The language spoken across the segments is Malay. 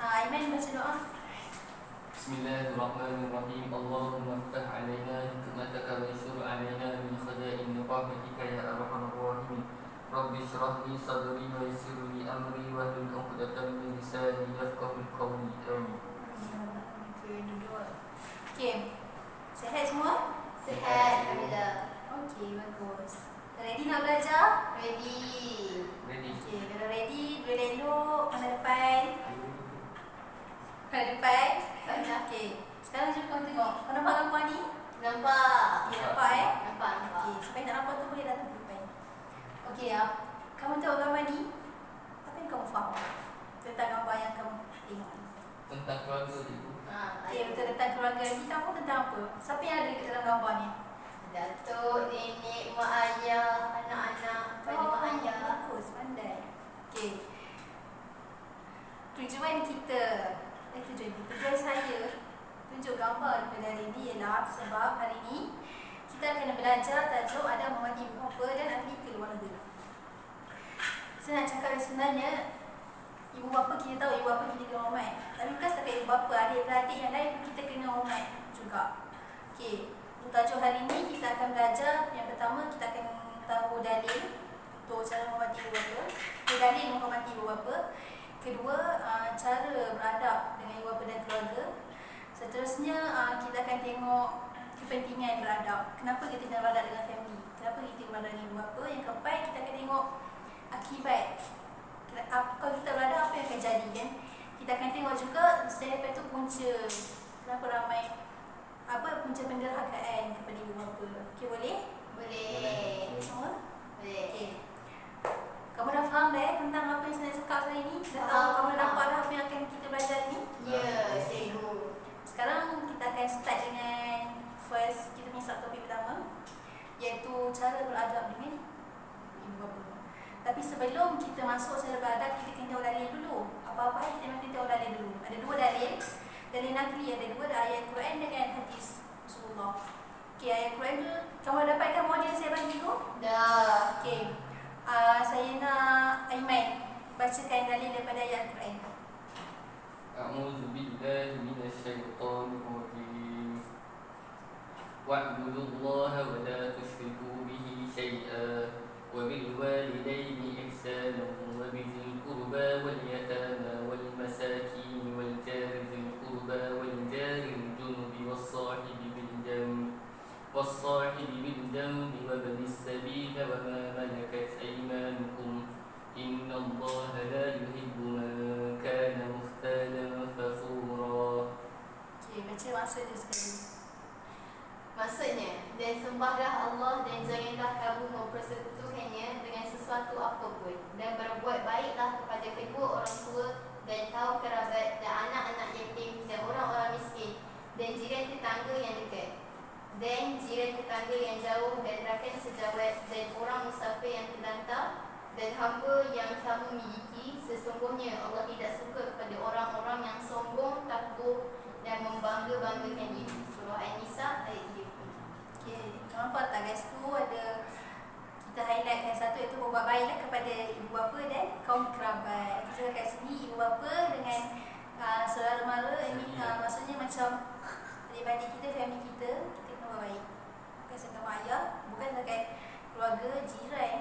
Aiman baca doa. Bismillahirrahmanirrahim. Allahumma ftah alaina hikmataka wa yusur alaina min khaza'in rahmatika ya arhamar rahimin. Rabbi shrah li sadri wa yassir li amri wa hlul 'uqdatam min lisani yafqahu qawli. Amin. Okey, duduk. Okey. Sihat semua? Sihat, Alhamdulillah. Okey, bagus. Ready nak belajar? Ready. Okey, kalau ready, boleh elok mana depan. Mana depan? Okey. Sekarang jom kamu tengok. Kau nampak gambar ni? Nampak? Ya, nampak Nampak. Okey, supaya nak nampak tu boleh datang ke depan. Okey, kamu tengok gambar ni. Apa yang kamu faham tentang gambar yang kamu tengok ni? Tentang keluarga ibu. Okey, betul tentang keluarga ni. Kamu tentang apa? Siapa yang ada dalam gambar ni? Datuk, nenek, mak ayah, anak-anak pada mak ayah. Bagus, pandai. Okey. Tujuan saya tunjuk gambar daripada hari ini ialah sebab hari ini kita akan belajar tajuk ada Muhammad Ibu Bapa dan ahli keluarga. Saya nak cakap sebenarnya ibu bapa kita tahu ibu bapa kita kena hormat. Tapi bukan setakat ibu bapa, adik-beradik yang lain pun kita kena hormat juga. Okey. Untuk tajuk hari ini kita akan belajar yang pertama kita akan tahu dalil untuk cara menghormati ibu bapa. Dalil menghormati ibu bapa. Kedua, cara beradab dengan ibu bapa dan keluarga. Seterusnya, kita akan tengok kepentingan beradab. Kenapa kita nak beradab dengan family? Kenapa kita beradab dengan ibu bapa? Yang keempat, kita akan tengok akibat. Kalau kita beradab, apa yang akan jadi kan? Kita akan tengok juga selepas itu punca. Kenapa ramai punca penderhakaan kepada ibu bapa. Okey, boleh? Boleh. Semua? Boleh. Okey. Kamu dah faham dah tentang apa yang saya nak cakap hari ni? Dah tahu Faham. kamu dah dapat dah apa yang akan kita belajar ni? Ya, cikgu. Sekarang kita akan start dengan kita punya subtopik pertama, iaitu cara beradab dengan ibu bapa. Tapi sebelum kita masuk cara beradab, kita kena tahu dalil dulu. Apa-apa kita kena tahu dalil dulu. Ada dua dalil. Dalil nakli ada dua, ada ayat Quran dengan hadis Rasulullah. Okey, ayat Quran tu kamu dapatkan model saya bagi tu? Dah. Okey. Saya nak Aiman bacakan dalil daripada ayat Quran. A'udzu billahi minasyaitonir rajim. Wa'budullaha wa la tusyriku bihi syai'an wa bil walidayni ihsanan wa bizil qurba wal yatama wal masakin wal jari dzil qurba wal jaril junubi والصاحب بالجنب وابن السبيل وما ملكت أيمانكم إن الله لا يحب من كان مختالا فخورا. Okey, baca maksud dia sekali. Maksudnya, dan sembahlah Allah dan janganlah kamu mempersekutukannya dengan sesuatu apapun, dan berbuat baiklah kepada kedua orang tua dan kaum kerabat dan anak-anak yatim dan orang-orang miskin dan jiran tetangga yang dekat dan jiran tetangga yang jauh dan rakan sejawat dan orang musafir yang terlantar dan hamba yang kamu miliki. Sesungguhnya Allah tidak suka kepada orang-orang yang sombong, takbur dan membangga-banggakan diri. Surah An-Nisa ayat 30. Okey, nampak tak guys, tu ada kita highlightkan satu iaitu berbuat baiklah kepada ibu bapa dan kaum kerabat. Kita kat sini ibu bapa dengan saudara mara ini maksudnya macam adik-adik kita, family kita kena buat baik. Bukan sekadar mak ayah, bukan sekadar keluarga, jiran,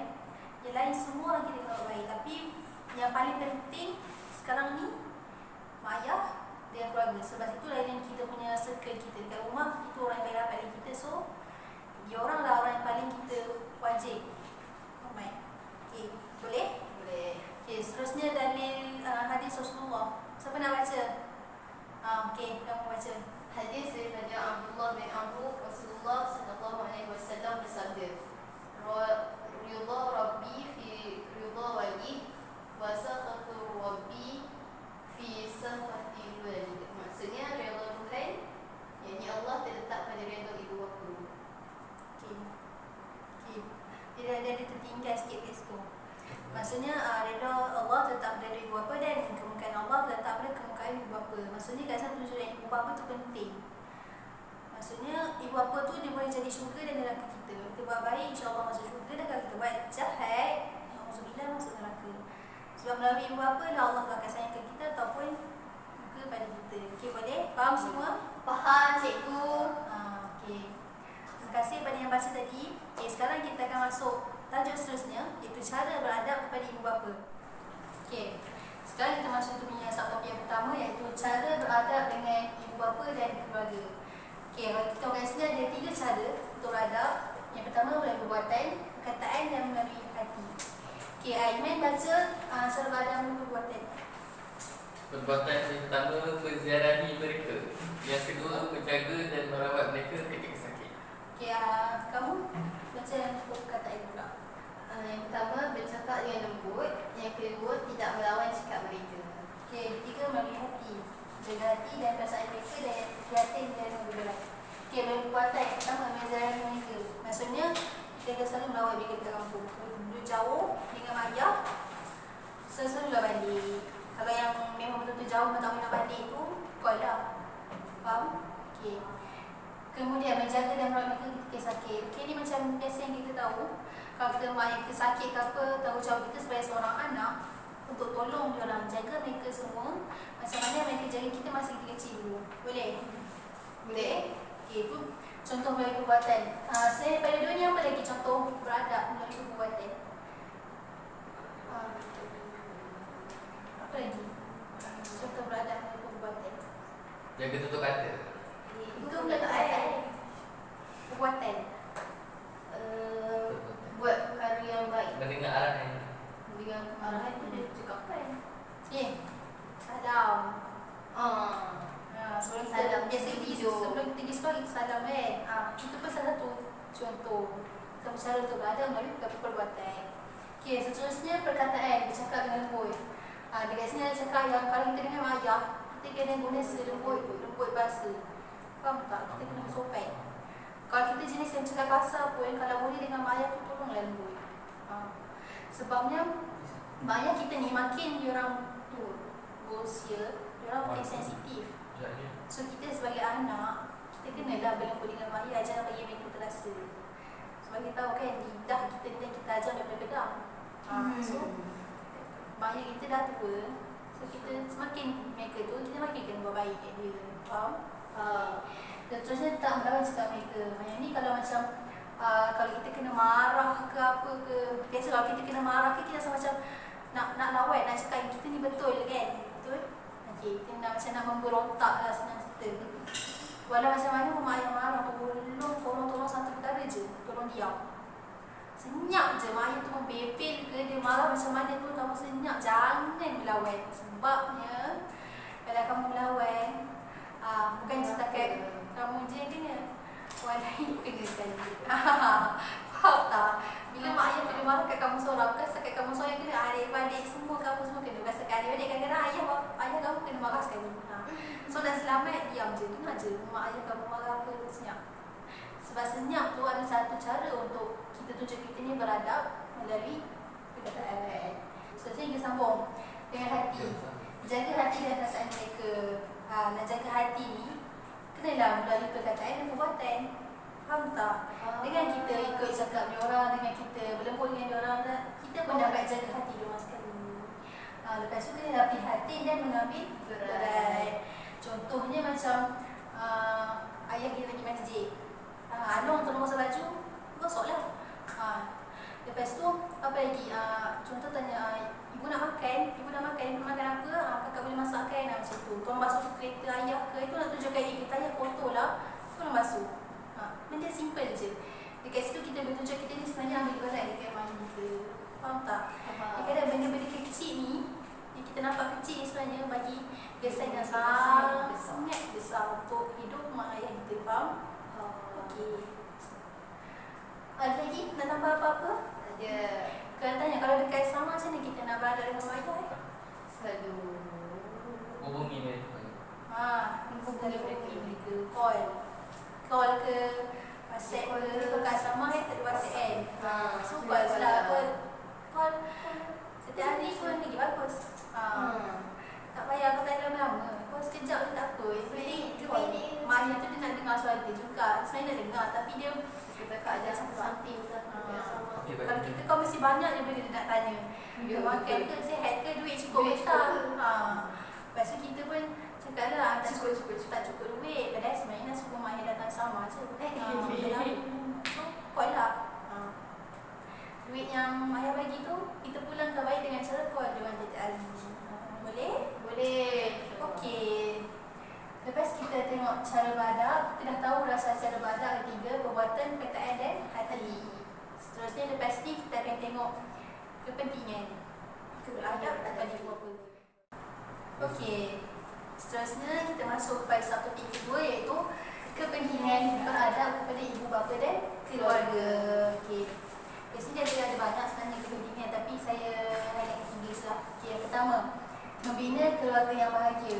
yang lain semua kita kena buat baik. Tapi yang paling penting sekarang ni mak ayah dengan keluarga. Sebab itulah yang kita punya circle kita dekat rumah, itu orang yang paling rapat dengan kita. So dia orang lah orang yang paling kita wajib hormat. Okey, boleh? Boleh. Okey, seterusnya dalil hadis Rasulullah. Siapa nak baca? Okey, kamu baca. Hadis daripada Abdullah bin Amr, Rasulullah sallallahu alaihi wasallam bersabda, "Ridha Rabbi fi ridha wali, wa sakhatu Rabbi fi sakhati walid." Maksudnya redha Tuhan, yakni Allah terletak pada redha ibu bapa. Okey. Okey. Dia ada tertinggal sikit kat situ. Maksudnya redha Allah tetap pada ibu bapa dan kemungkinan Allah tetap pada kemungkinan ibu bapa. Maksudnya kat sana tunjukkan ibu bapa tu penting. Maksudnya ibu bapa tu dia boleh jadi syurga dan neraka kita. Kita buat baik, insya-Allah masuk syurga, dan kalau kita buat jahat, alhamdulillah masuk neraka. Sebab melalui ibu bapa lah Allah akan sayangkan kita ataupun baca tadi. Okay, sekarang kita akan masuk tajuk seterusnya, iaitu cara beradab kepada ibu bapa. Okay, sekarang kita masuk punya subtopik yang pertama, iaitu cara beradab dengan ibu bapa dan keluarga. Okay, kalau kita orang Islam ada 3 cara untuk beradab. Yang pertama melalui perbuatan, perkataan dan melalui hati. Okay, Aiman baca cara beradab melalui perbuatan. Perbuatan yang pertama, menziarahi mereka. Yang kedua, menjaga dan merawat mereka ketika sakit. Okay, kamu baca yang perkataan pula. Yang pertama, bercakap dengan lembut. Yang kedua, tidak melawan sikap mereka. Okay, ketiga melalui hati. Jaga hati dan perasaan mereka dan hati dan bergerak. Okay, melalui perbuatan yang pertama, menziarahi mereka. Maksudnya, kita akan selalu melawat mereka ke kampung. Dulu jauh dengan ayah, selalulah balik. Kalau yang memang betul-betul jauh tak nak balik tu, call lah. Faham? Okay. Kemudian menjaga dan merawat mereka ketika sakit. Okay, ni macam biasa yang kita tahu. Kalau kita mak yang kita sakit ke apa, tanggungjawab kita sebagai seorang anak untuk tolong diorang, jaga mereka semua. Macam mana mereka jaga kita masa kita kecil dulu. Boleh? Boleh? Okay, tu contoh melalui perbuatan. Selain daripada dua ni, apa lagi contoh beradab melalui perbuatan? Apa lagi? Contoh beradab melalui perbuatan. Jaga tutup kata. Itu perkataan. Perbuatan. Buat perkara yang baik. Mendengar arahan. Dengan arahan tu dia cakap kan. Salam. Sebelum Salam biasa tidur. sebelum kita pergi sekolah kita salam kan. Itu pun salah satu contoh. Kita bercara untuk beradab melalui perbuatan. Okay, seterusnya perkataan, bercakap dengan lembut. Dekat sini ada cakap yang kalau kita dengan ayah, kita kena guna lembut bahasa. Faham tak? Kita kena sopan. Kalau kita jenis yang cakap kasar pun, kalau boleh dengan mak ayah tu tolonglah lembut. Sebabnya mak ayah kita ni makin diorang tu berusia, diorang makin sensitif. So kita sebagai anak, kita kenalah berlembut dengan mak ayah, jangan bagi mereka terasa. Sebab kita tahu kan, lidah kita ni kita ajar daripada pedang. So mak ayah kita dah tua, so kita semakin mereka tu, kita makin kena buat baik kat dia. Faham? Dan terusnya tak melawan sikap mereka. Yang ni kalau macam kalau kita kena marah ke apa ke, biasa kalau kita kena marah ke, kita rasa macam nak lawan, nak cakap kita ni betul kan, betul? Okay, kita nak macam nak memberontak lah senang cerita. Walau macam mana mak ayah marah, tolong satu perkara je, tolong diam. Senyap je, mak ayah tu membebel ke, dia marah macam mana tu, kamu senyap, jangan melawan. Sebabnya kalau kamu melawan, bukan setakat kamu je yang kena, orang lain kena sekali. Faham tak? Bila mak ayah kena marah kat kamu seorang, bukan setakat kamu seorang yang kena, adik-adik semua kamu semua kena. Bukan setakat adik-adik, kadang-kadang ayah kamu kena marah sekali. So dah selamat, diam je, dengar je mak ayah kamu marah apa, senyap. Sebab senyap tu ada satu cara untuk kita tunjuk kita ni beradab melalui perkataan. Seterusnya kita sambung dengan hati. Jaga hati dan perasaan mereka. Nak jaga hati ni kenalah melalui perkataan dan perbuatan. Faham tak? Dengan kita ikut cakap diorang, dengan kita berlembut dengan diorang, kita pun dapat jaga hati diorang sekali. Lepas tu kena latih hati dan mengambil berat. Contohnya macam ayah kita pergi masjid, Anong tolong basuh baju, gosoklah. Lepas tu apa lagi? Contoh tanya, ibu nak makan apa? Kakak boleh masakkan macam tu. Tolong basuh kereta ayah ke, itu nak tunjukkan kita ayah kotor lah, tolong basuh. Benda simple je. Dekat situ kita bertunjuk kita ni sebenarnya ambil berat dekat mak kita. Faham tak? Kadang benda-benda kecil ni yang kita nampak kecil ni sebenarnya bagi kesan yang sangat besar untuk hidup mak ayah kita. Faham? Okey. Ada lagi? Nak tambah apa-apa? Ada. Kalau tanya, kalau dekat sama macam mana kita nak berada dengan mak ayah? Selalu Hubungi mereka. Hubungi mereka. Call ke, WhatsApp ke, kat sama tak ada WhatsApp kan. So call lah apa. Call setiap hari pun lagi bagus. Tak payah kau tak lama-lama. Kau sekejap je tak apa. Mak ayah tu dia nak dengar suara dia juga. Sebenarnya nak dengar tapi dia kakak ada something kalau kita kau mesti banyak je benda dia nak tanya. Dia makan ke, sihat ke, duit cukup ke tak. Lepas tu kita pun cakap lah tak cukup duit. Padahal sebenarnya nak suruh mak ayah datang sama je. call lah. Duit yang ayah bagi tu kita pulangkan balik dengan cara call dengan Datuk Ali. Boleh? Boleh. Okey. Lepas kita tengok cara badak, kita dah tahu rasa cara badak ada 3, perbuatan, perkataan dan hati. Seterusnya lepas ni kita akan tengok kepentingan adab kepada ibu bapa. Okey. Seterusnya kita masuk kepada satu topik kedua iaitu kepentingan beradab kepada ibu bapa dan keluarga. Okey. Biasanya ada banyak sebenarnya kepentingan tapi saya hanya 3 saja. Okey, yang pertama, membina keluarga yang bahagia.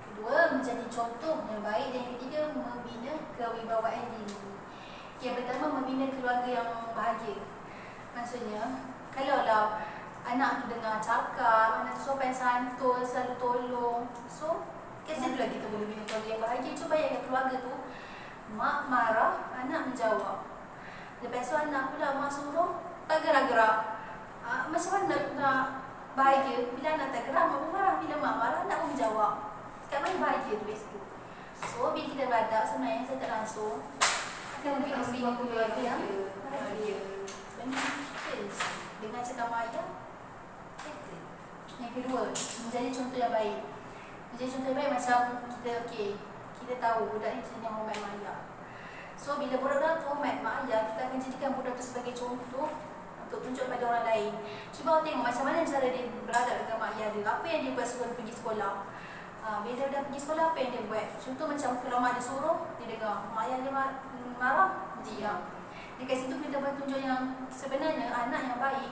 Kedua, menjadi contoh yang baik. Dan yang ketiga, membina kewibawaan diri. Yang pertama, membina keluarga yang bahagia. Maksudnya, kalaulah anak tu dengar cakap, anak tu sopan santun, selalu tolong, so kasi pula kita boleh bina keluarga yang bahagia. Cuba bayangkan keluarga tu, mak marah, anak menjawab. Lepas tu anak pula mak suruh tak gerak-gerak. Macam mana nak bahagia bila anak tak gerak, mak pun marah. Bila mak marah, anak pun menjawab. Kat mana bahagia tu kat situ? So, bila kita badak sebenarnya saya tak langsung akan membina keluarga yang bahagia. Dengan cakap ayah, yang kedua, menjadi contoh yang baik. Menjadi contoh yang baik macam kita tahu budak ni jenis hormat mak ayah. So bila budak tu hormat mak ayah, kita akan jadikan budak tu sebagai contoh untuk tunjuk pada orang lain. Cuba tengok macam mana cara dia beradab dengan mak ayah dia. Apa yang dia buat sebelum pergi sekolah. Bila dia dah pergi sekolah, apa yang dia buat? Contoh macam kalau mak dia suruh, dia dengar. Mak ayah dia marah, dia diam. Dekat situ kita boleh tunjuk yang sebenarnya anak yang baik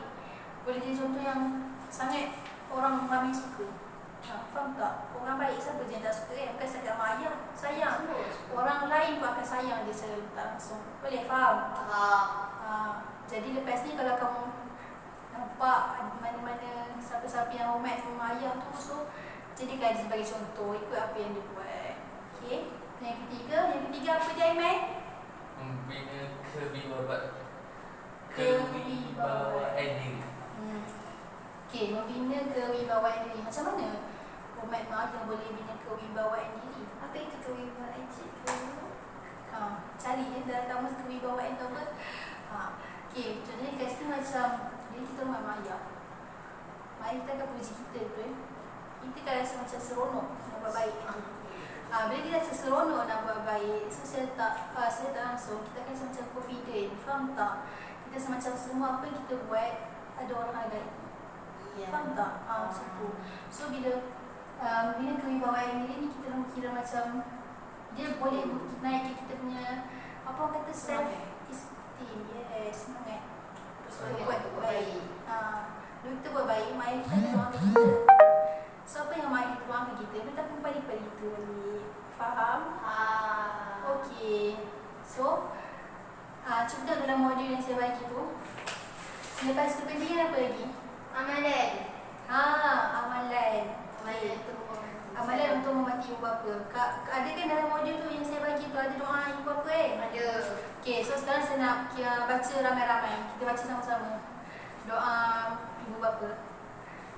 boleh jadi contoh yang sangat orang ramai suka. Faham tak? Orang baik siapa je yang tak suka kan? Bukan setakat mak ayah sayang. Orang lain pun akan sayang dia secara tak langsung. Boleh faham? Jadi lepas ni kalau kamu nampak mana-mana siapa-siapa yang hormat mak ayah tu, so jadikan dia sebagai contoh, ikut apa yang dia buat. Okey. Yang ketiga apa dia, Aiman? Membina kewibawaan diri. Okey, membina kewibawaan diri. Macam mana hormat mak ayah boleh bina kewibawaan diri? Apa itu kewibawaan cik? Cari dalam kamus kewibawaan tu apa? Okey, contohnya kat situ macam bila kita hormat mak ayah, mak ayah kita akan puji kita tu. Kita kan rasa macam seronok nak buat baik. Bila kita rasa seronok nak buat baik, so saya tak langsung kita akan rasa macam confident. Faham tak? Kita rasa macam semua apa yang kita buat ada orang hargai. Faham tak? Macam tu. So bila kewibawaan diri ni kita kira macam dia boleh naik kita punya apa orang kata self esteem. Semangat. Buat baik. Bila kita buat baik, mak ayah kita akan doakan kita. So apa yang mak ayah kita doakan kita, dia tak kembali kepada kita balik. Faham? Okey. So cuba dalam modul yang saya bagi tu, selepas kepentingan apa lagi? Amalan. Amalan. Amalan untuk menghormati ibu bapa. Ada kan dalam modul tu yang saya bagi tu ada doa ibu bapa Ada. Okey, so sekarang saya nak baca ramai-ramai. Kita baca sama-sama. Doa ibu bapa.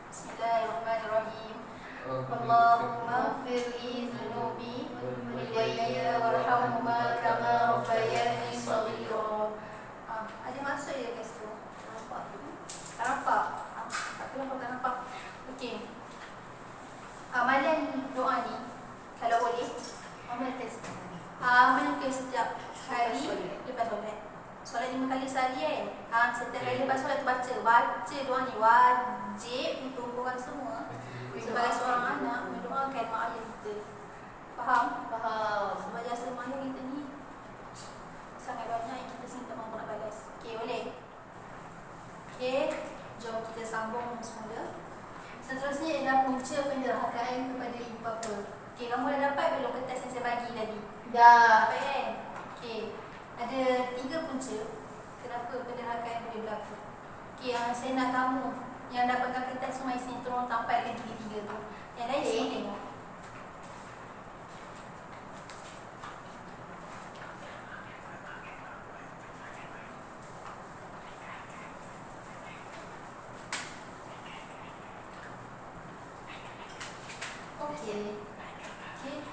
Bismillahirrahmanirrahim. Allahumma firli zunubi walidayya warhamhuma kama rabbayani shaghira. Ada maksud ya guys tu? Tak nampak? Tak nampak. Okey. Amalan doa ni kalau boleh amalkan setiap hari lepas solat. Solat 5 kali sehari kan? Setiap kali lepas solat tu baca doa ni. Wajib untuk korang semua sebagai seorang anak mendoakan mak ayah kita. Faham? Sebab jasa mak ayah kita ni sangat banyak yang kita sini tak mampu nak balas. Okey, boleh? Okey, jom kita sambung semula. Seterusnya ialah punca penderhakaan kepada ibu bapa. Okey, kamu dah dapat belum kertas yang saya bagi tadi? Dah. Dapat kan? Okey, ada 3 punca kenapa penderhakaan boleh berlaku. Okey, saya nak kamu yang dapatkan kertas semua isi tolong tampalkan 3 tu. Yang lain semua tengok. Okey,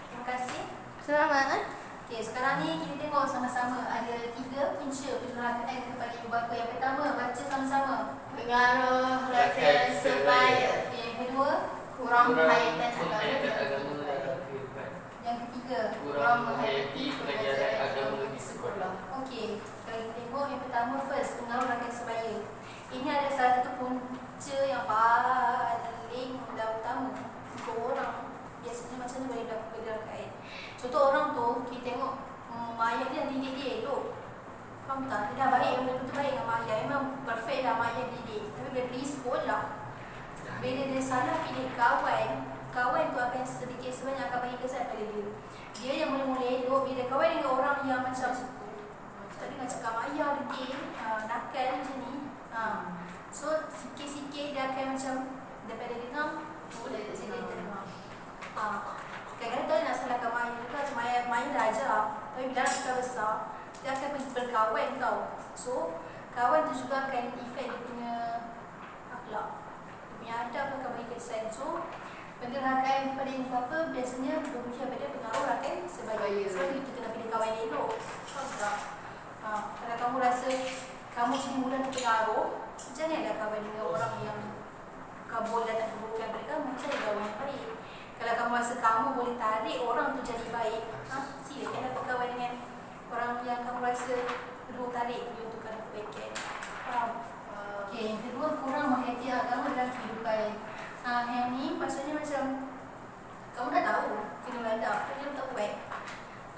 terima kasih. Selamat. Okey, sekarang ni kita tengok sama-sama ada 3 punca penderhakaan kepada ibu bapa. Yang pertama, baca sama-sama. Pengaruh rakan sebaya. Okey, yang kedua, Kurang menghayati menghayati agama. agama dalam kehidupan. yang ketiga. Kurang menghayati pengajaran agama di sekolah. Okey, kalau kita tengok yang pertama first, pengaruh rakan sebaya. Ini ada salah satu punca yang paling utama untuk orang. Biasanya macam mana boleh dapat penderhakaan. Contoh orang tu, kita tengok mak ayah dia didik dia elok. Faham tak? Dia dah baik, betul-betul baik dengan mak ayah. Memang perfect dah mak ayah didik. Tapi bila pergi sekolah, bila dia salah pilih kawan, kawan tu akan sedikit sebanyak akan bagi kesan pada dia. Dia yang mula-mula elok, bila kawan dengan orang yang macam tadi nak cakap mak ayah didik, nakal macam ni. So sikit-sikit dia akan macam daripada dengar boleh tak jadi dengar. Kadang-kadang tak nak salahkan mak ayah juga, sebab mak ayah dah ajar. Tapi bila anak kita besar, dia akan pergi berkawan tau. So kawan tu juga akan efek dia punya akhlak, dia punya adab akan bagi kesan. So penderhakaan kepada ibu bapa biasanya berpunca pada pengaruh rakan sebaya. So kita kena pilih kawan yang elok. Faham tak? Kalau kamu rasa kamu sendiri mudah terpengaruh, janganlah kawan dengan orang yang kabul datang keburukan pada kamu. Cari kawan yang baik. Kalau kamu rasa kamu boleh tarik orang tu jadi baik, silakan dapat kawan dengan orang yang kamu rasa perlu tarik dia untuk ada kebaikan. Faham? Okey, yang kedua, kurang menghayati agama dalam kehidupan. Yang ni maksudnya macam kamu dah tahu kena beradab, tapi dia tak baik.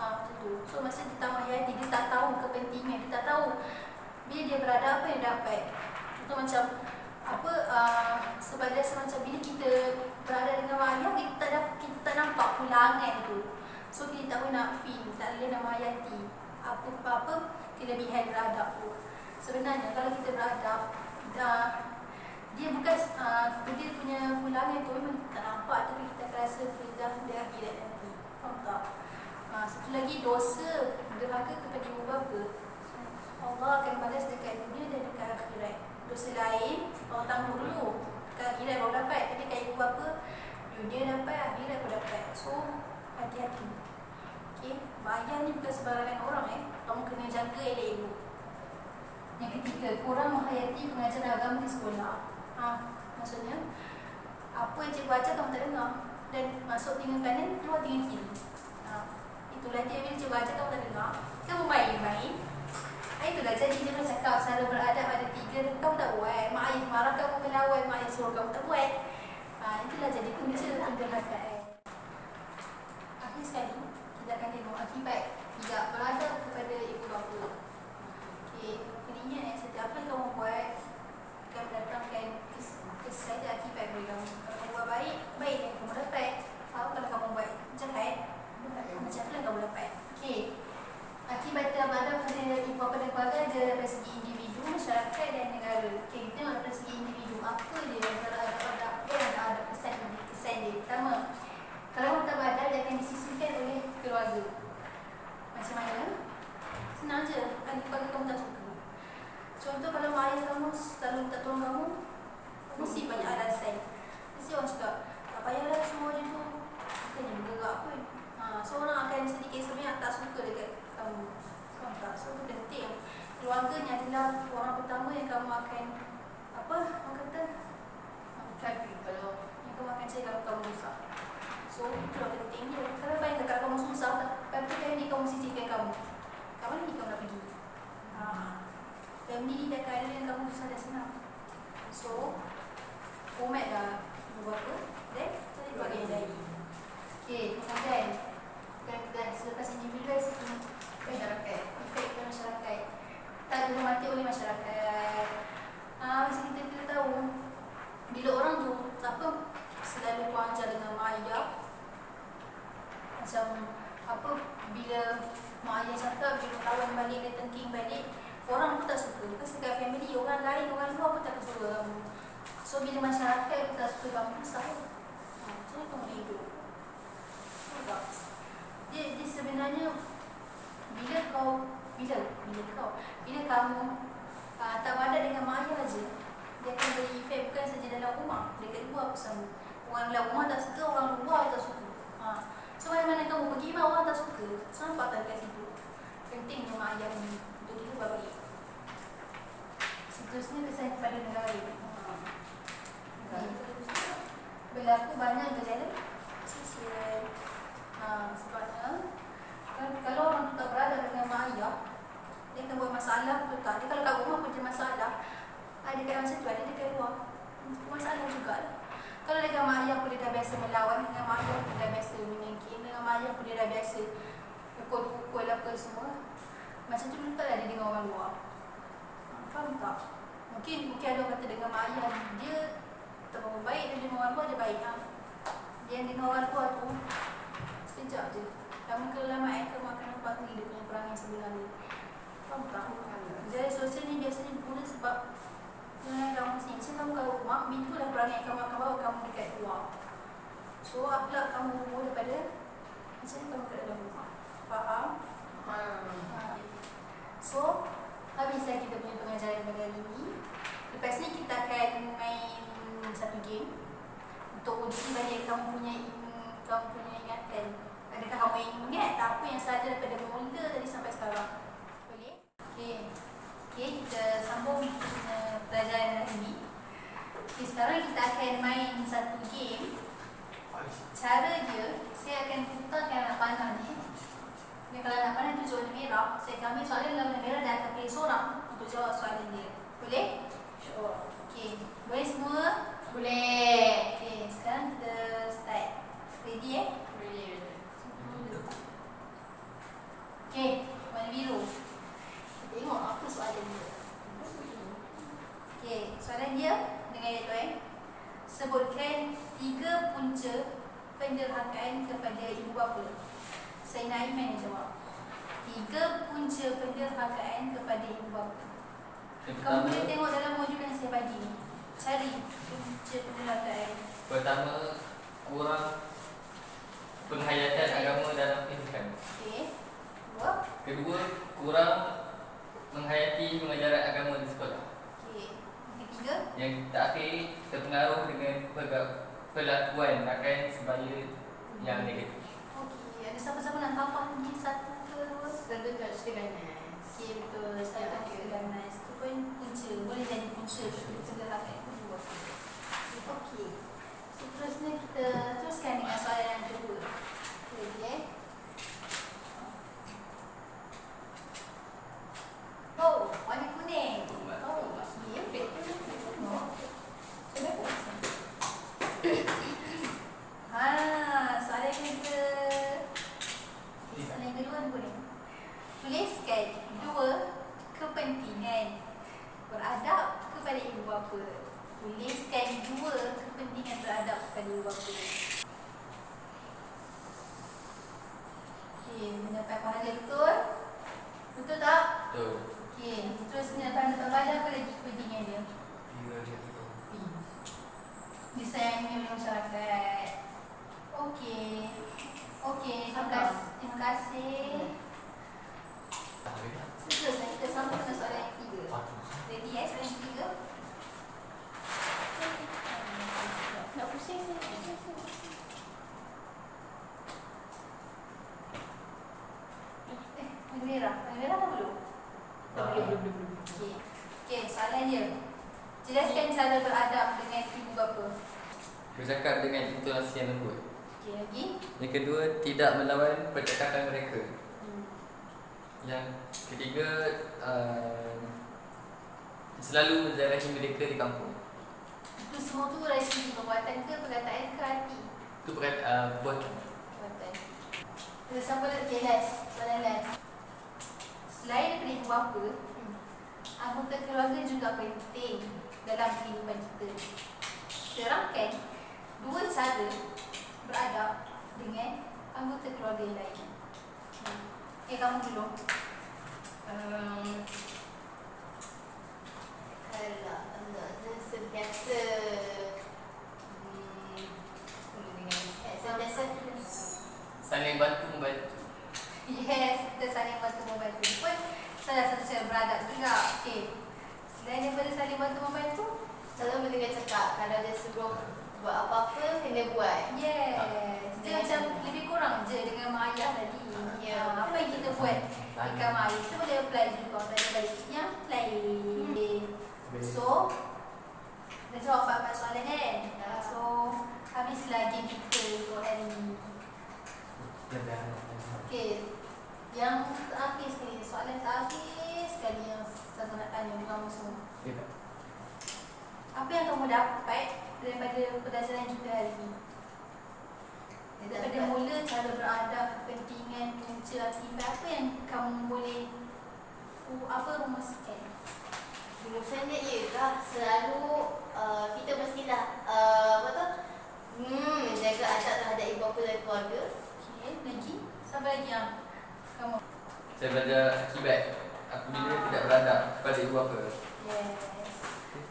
Macam tu. So masa dia tak menghayati, dia tak tahu kepentingan, dia tak tahu bila dia beradab apa yang dapat. Contoh macam apa, sebab dia rasa macam bila kita berada dengan mak ayah, kita tak nampak pulangan tu. So kita tak boleh nak feel, tak boleh nak menghayati apa-apa kelebihan beradab tu. Sebenarnya kalau kita beradab, dia bukan dia punya pulangan tu memang kita tak nampak, tapi kita akan rasa firdah di akhirat nanti. Faham tak? Satu lagi, dosa derhaka kepada ibu bapa, Allah akan balas dekat dunia dan dekat akhirat. Dosa lain Allah tangguh dulu, dekat akhirat baru dapat. Tapi kat ibu bapa, dunia dapat, akhirat baru dapat. So hati-hati. Okay, mak ayah ni bukan sembarangan orang. Kamu kena jaga elok ibu. Yang ketiga, kurang menghayati pengajaran agama di sekolah. Maksudnya apa yang cikgu ajar kamu tak dengar, dan masuk telinga kanan, keluar telinga kiri. Itulah dia, bila cikgu ajar kamu tak dengar, kamu main-main. Itulah jadi dia cakap cara beradab ada 3, kamu tak buat. Mak ayah marah kamu melawan, mak ayah suruh kamu tak buat. Itulah jadi punca penderhakaan. Akhir sekali, kita akan tengok akibat tidak beradab kepada ibu bapa. Okey, kena ingat setiap apa yang kamu buat akan mendatangkan kesan dan akibat bagi kamu. Kalau kamu buat baik, baik yang kamu dapat. Kalau kamu buat jahat, macam mana kamu dapat. Okey, akibat tidak beradab kepada ibu bapa dan keluarga ada dari segi individu, masyarakat dan negara. Okey, kita tengok dari segi individu, apa dia antara adab dan ada kesan dia. Pertama, kalau kamu tak beradab, dia akan disisihkan oleh keluarga. Macam mana? Senang je, keluarga kamu tak suka. Contoh, kalau mak ayah kamu selalu minta tolong kamu, mesti banyak alasan. Mesti orang cakap, tak payahlah semua je tu, bukannya bergerak pun. So orang akan sedikit sebanyak tak suka dekat kamu. Faham tak? So itu penting. Keluarga ni adalah orang pertama yang kamu akan orang kata cari kalau yang kamu akan cari kalau kamu susah. So itu penting dia. Kalau bayangkan kalau kamu susah, tapi family kamu sisihkan kamu, kamu ni kamu nak pergi. Family ni dah keadaan kamu susah dan senang. So hormatlah ibu bapa dan cari keluarga yang lain. Okey, kemudian dan selepas individu segi masyarakat, efek ke masyarakat, tak dihormati oleh masyarakat. Macam kita tahu, bila orang tu selalu kurang ajar dengan mak ayah, macam bila mak ayah cakap, bila kawan balik, dia tengking balik, orang pun tak suka. Lepas dekat family, orang lain, orang luar pun tak suka kamu. So bila masyarakat pun tak suka kamu, sahur. Macam mana kamu hidup? Tak? Dia sebenarnya bila kamu tak beradab dengan mak ayah je, dia akan beri efek bukan saja dalam rumah, dekat luar pun sama. Orang dalam rumah tak suka, orang luar tak suka. So mana-mana kamu pergi, orang tak suka. So nampak tak dekat situ. Penting nama ayah ni untuk kita buat baik. Seterusnya kesan kepada negara lain. Berlaku banyak gejala sosial. Sebabnya kalau orang tu tak berada dengan mak ayah, dia akan buat masalah betul tak? Dia kalau kat rumah pun dia masalah, ada kat masa tu, ada dekat luar, masalah juga lah. Kalau dengan mak ayah pun dia dah biasa melawan, dengan mak ayah pun dia dah biasa menyengking, dengan mak ayah pun dia dah biasa pukul apa semua. Macam tu taklah dia dengan orang luar. Faham tak? Mungkin ada orang kata dengan mak ayah dia tak berapa baik, dan dengan orang luar dia baik. Dia dengan orang luar tu sekejap je. Kamu kalau lama kamu akan nampak ni dia punya perangai sebenarnya. Faham tak? Jadi sosial ni biasanya berguna sebab kamu sini. Macam kamu kat rumah, itulah perangai kamu akan bawa kamu dekat luar. So, akhlak kamu berubah daripada macam ni kamu kat dalam rumah. Faham? So, habislah kita punya pengajaran pada hari ini. Lepas ni kita akan main satu game untuk uji balik kamu punya ingatan. Adakah kamu ingin ingat tak apa yang sahaja daripada mula tadi sampai sekarang? Boleh? Okey, kita sambung pelajaran hari ini. Okay, sekarang kita akan main satu game. Cara dia, saya akan putarkan anak panah ni. Dan kalau anak panah tu warna merah, saya akan ambil soalan dalam warna merah dan akan pilih seorang untuk jawab soalan dia. Boleh? Sure. Okey, boleh semua? Boleh. Okey, sekarang kita start. Ready Boleh. Okey, warna biru. Tengok apa soalan dia. Okey, soalan dia dengan tuan. Sebutkan 3 punca penderhakaan kepada ibu bapa. Saya nak Aiman yang jawab. 3 punca penderhakaan kepada ibu bapa. Kamu boleh tengok dalam modul yang saya bagi ni. Cari punca penderhakaan. Pertama, kurang penghayatan agama dalam kehidupan. Okey. Kedua, kurang menghayati pengajaran agama di sekolah. Okey. Ketiga. Yang terakhir, terpengaruh dengan perlakuan rakan sebaya yang negatif. Okey, ada siapa-siapa nak tambah mungkin satu ke dua? Satu touch ganas. Okey, betul. Saya tak kira ganas. Itu pun punca. Boleh jadi punca penderhakaan kedua. Okey. Seterusnya kita teruskan dengan soalan yang kedua. Okey. Oh, warna kuning. Oh, okey. Tengok. Sudah pun. Soalan kedua. Soalan yang kedua ni boleh. Tuliskan 2 kepentingan beradab kepada ibu bapa. Tuliskan 2 kepentingan beradab kepada ibu bapa. Okey, mendapat pahala betul? Betul tak? Betul. Okey, seterusnya tanda badan apa lagi kepentingan dia? Disayangi oleh masyarakat. Okey. Okey, terima kasih. Seterusnya kita sambung dengan soalan yang ketiga. Ready soalan yang ketiga? Nak pusing ni. Warna merah. Warna merah dah belum? Belum. Okey, soalan dia. Jelaskan cara beradab dengan ibu bapa. Bercakap dengan intonasi yang lembut. Okey, lagi. Yang kedua, tidak melawan percakapan mereka. Yang ketiga, selalu menziarahi mereka di kampung. Itu semua tu dari segi perbuatan ke, perkataan ke, hati? Itu buat Perbuatan. Kita sambung lagi last. Soalan last. Selain daripada ibu bapa, anggota keluarga juga penting dalam kehidupan kita. Terangkan 2 cara beradab dengan anggota keluarga yang lain. Kamu dulu. Kalau anda sentiasa saling bantu-membantu. Yes, kita saling bantu-membantu pun salah satu cara beradab juga. Okey. Selain daripada saling bantu-membantu, selalu mendengar cakap. Kalau dia suruh buat apa-apa, kena buat. yes. Dia macam lebih kurang je dengan mak ayah tadi. Apa yang kita buat di kamar itu boleh apply juga pada balik yang lain. So, dah jawab 4 soalan kan? So, habislah game kita untuk hari ni. Okey. Yang terakhir sekali, soalan terakhir sekali yang saya nak tanya dengan kamu semua. Apa yang kamu dapat daripada pelajaran kita hari ini? Daripada mula cara beradab, kepentingan, punca, akibat, apa yang kamu boleh rumuskan? Rumusannya ialah selalu kita mestilah menjaga adab terhadap ibu bapa dan keluarga. Okey, lagi? Siapa lagi yang kamu? Saya belajar akibat apabila tidak beradab kepada ibu bapa. Yes.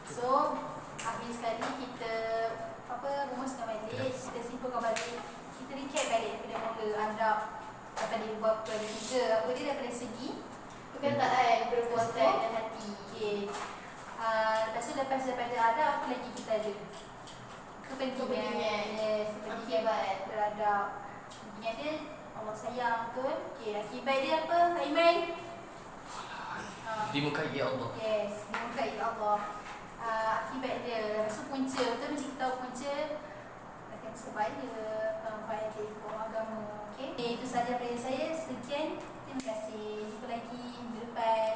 So, akhir sekali kita rumuskan balik, kita simpulkan balik, kita recap balik daripada mula adab daripada ibu bapa ada 3 apa dia daripada segi Perkataan, perbuatan dan hati. okey. Lepas tu lepas daripada adab apa lagi kita ada? Kepentingan. Yes, kepentingan beradab. Kepentingan dia Allah sayang, betul? Okey, akibat dia apa? Kak Iman? Dimukai Allah. Yes, dimukai Allah. Akibat dia, lepas tu punca, betul macam kita tahu punca akan supaya dia ikut agama. Okay, itu sahaja dari saya. Sekian, terima kasih. Jumpa lagi minggu depan.